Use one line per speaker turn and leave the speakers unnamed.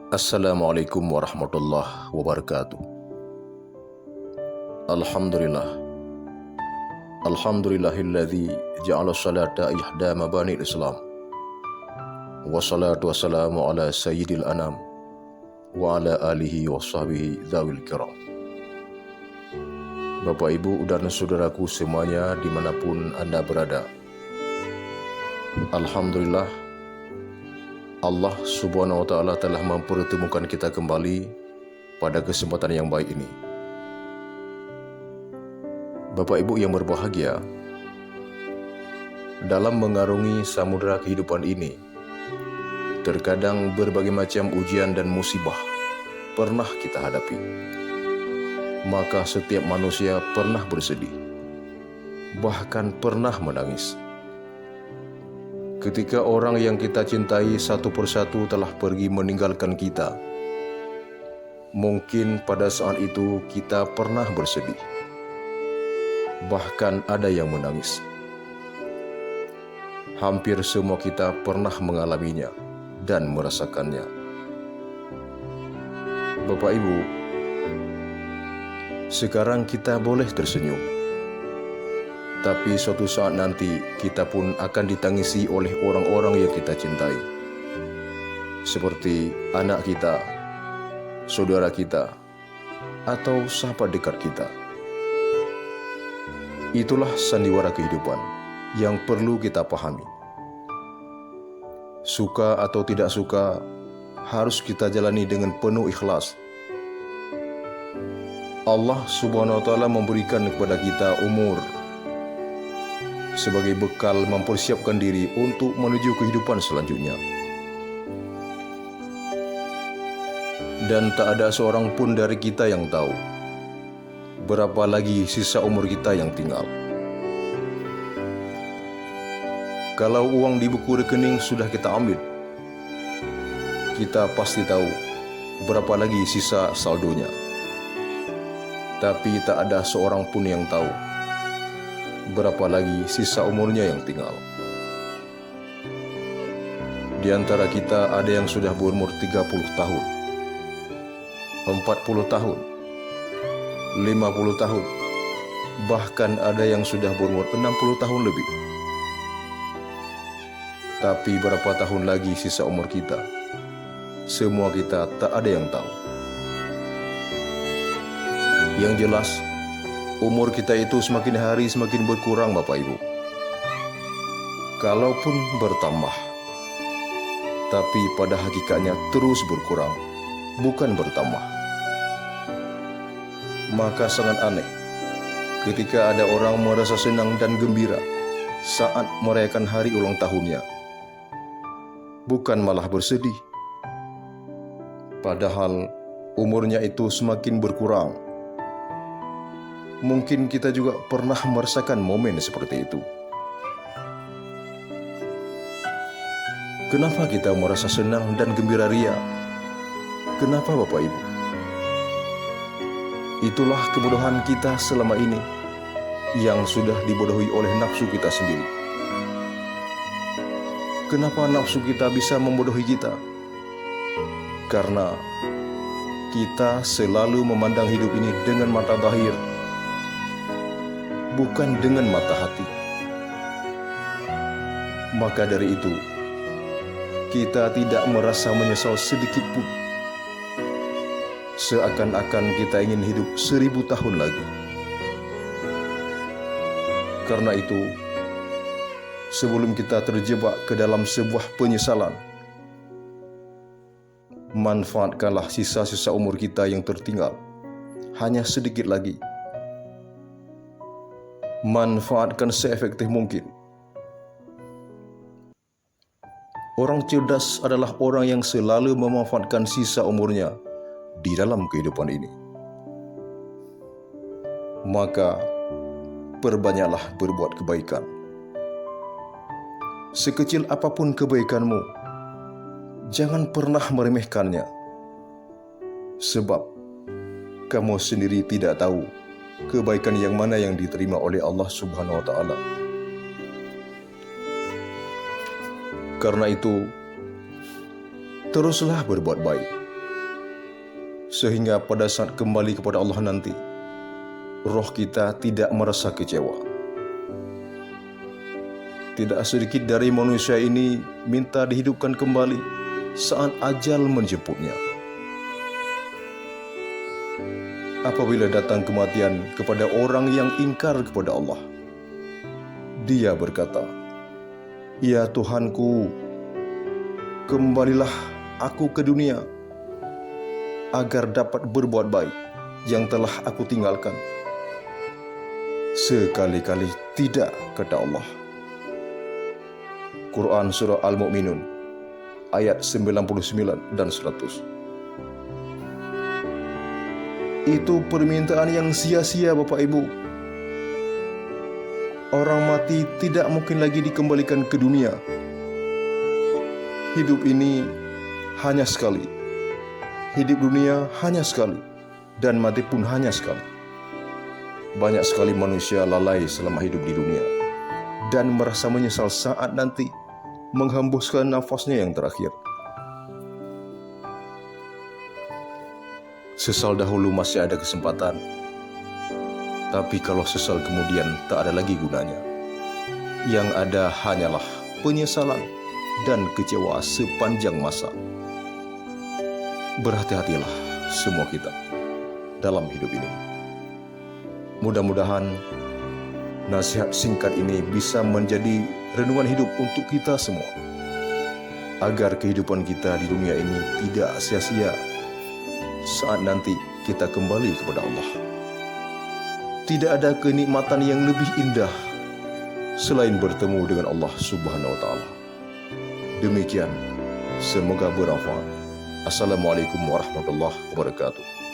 Assalamualaikum warahmatullahi wabarakatuh. Alhamdulillah. Alhamdulillahilladzi ja'ala salata ihda mabani Islam. Wassalatu wassalamu ala sayyidil anam wa ala alihi wa sahbihi dzawil kiram. Bapak, Ibu, dan saudaraku semuanya dimanapun Anda berada, Alhamdulillah, Allah Subhanahu wa Ta'ala telah mempertemukan kita kembali pada kesempatan yang baik ini. Bapak Ibu yang berbahagia, dalam mengarungi samudera kehidupan ini, terkadang berbagai macam ujian dan musibah pernah kita hadapi. Maka setiap manusia pernah bersedih, bahkan pernah menangis. Ketika orang yang kita cintai satu persatu telah pergi meninggalkan kita, mungkin pada saat itu kita pernah bersedih. Bahkan ada yang menangis. Hampir semua kita pernah mengalaminya dan merasakannya. Bapak Ibu, sekarang kita boleh tersenyum. Tapi suatu saat nanti kita pun akan ditangisi oleh orang-orang yang kita cintai. Seperti anak kita, saudara kita, atau sahabat dekat kita. Itulah sandiwara kehidupan yang perlu kita pahami. Suka atau tidak suka, harus kita jalani dengan penuh ikhlas. Allah Subhanahu wa Ta'ala memberikan kepada kita umur sebagai bekal mempersiapkan diri untuk menuju kehidupan selanjutnya. Dan tak ada seorang pun dari kita yang tahu berapa lagi sisa umur kita yang tinggal. Kalau uang di buku rekening sudah kita ambil, kita pasti tahu berapa lagi sisa saldonya. Tapi tak ada seorang pun yang tahu berapa lagi sisa umurnya yang tinggal. Di antara kita ada yang sudah berumur 30 tahun, 40 tahun, 50 tahun, bahkan ada yang sudah berumur 60 tahun lebih. Tapi berapa tahun lagi sisa umur kita? Semua kita tak ada yang tahu. Yang jelas, umur kita itu semakin hari semakin berkurang, Bapak Ibu. Kalaupun bertambah, tapi pada hakikatnya terus berkurang, bukan bertambah. Maka sangat aneh ketika ada orang merasa senang dan gembira saat merayakan hari ulang tahunnya, bukan malah bersedih. Padahal umurnya itu semakin berkurang. Mungkin kita juga pernah merasakan momen seperti itu. Kenapa kita merasa senang dan gembira ria? Kenapa, Bapak Ibu? Itulah kebodohan kita selama ini yang sudah dibodohi oleh nafsu kita sendiri. Kenapa nafsu kita bisa membodohi kita? Karena kita selalu memandang hidup ini dengan mata zahir, bukan dengan mata hati. Maka dari itu, kita tidak merasa menyesal sedikit pun. Seakan-akan kita ingin hidup 1000 tahun lagi. Karena itu, sebelum kita terjebak ke dalam sebuah penyesalan, manfaatkanlah sisa-sisa umur kita yang tertinggal, hanya sedikit lagi. Manfaatkan seefektif mungkin. Orang cerdas adalah orang yang selalu memanfaatkan sisa umurnya di dalam kehidupan ini. Maka perbanyaklah berbuat kebaikan. Sekecil apapun kebaikanmu, jangan pernah meremehkannya. Sebab kamu sendiri tidak tahu kebaikan yang mana yang diterima oleh Allah Subhanahu wa Ta'ala. Karena itu, teruslah berbuat baik. sehingga pada saat kembali kepada Allah nanti, roh kita tidak merasa kecewa. Tidak sedikit dari manusia ini minta dihidupkan kembali saat ajal menjemputnya. Apabila datang kematian kepada orang yang ingkar kepada Allah, dia berkata, "Ya Tuhanku, kembalilah aku ke dunia agar dapat berbuat baik yang telah aku tinggalkan." Sekali-kali tidak, kata Allah. Quran Surah Al-Mu'minun ayat 99 dan 100. Itu permintaan yang sia-sia, Bapak Ibu. Orang mati tidak mungkin lagi dikembalikan ke dunia. Hidup ini hanya sekali. Hidup dunia hanya sekali. Dan mati pun hanya sekali. Banyak sekali manusia lalai selama hidup di dunia dan merasa menyesal saat nanti menghembuskan nafasnya yang terakhir. Sesal dahulu masih ada kesempatan, tapi kalau sesal kemudian tak ada lagi gunanya. Yang ada hanyalah penyesalan dan kecewa sepanjang masa. Berhati-hatilah semua kita dalam hidup ini. Mudah-mudahan nasihat singkat ini bisa menjadi renungan hidup untuk kita semua, agar kehidupan kita di dunia ini tidak sia-sia saat nanti kita kembali kepada Allah. Tidak ada kenikmatan yang lebih indah selain bertemu dengan Allah Subhanahu wa Ta'ala. Demikian, semoga bermanfaat. Assalamualaikum warahmatullahi wabarakatuh.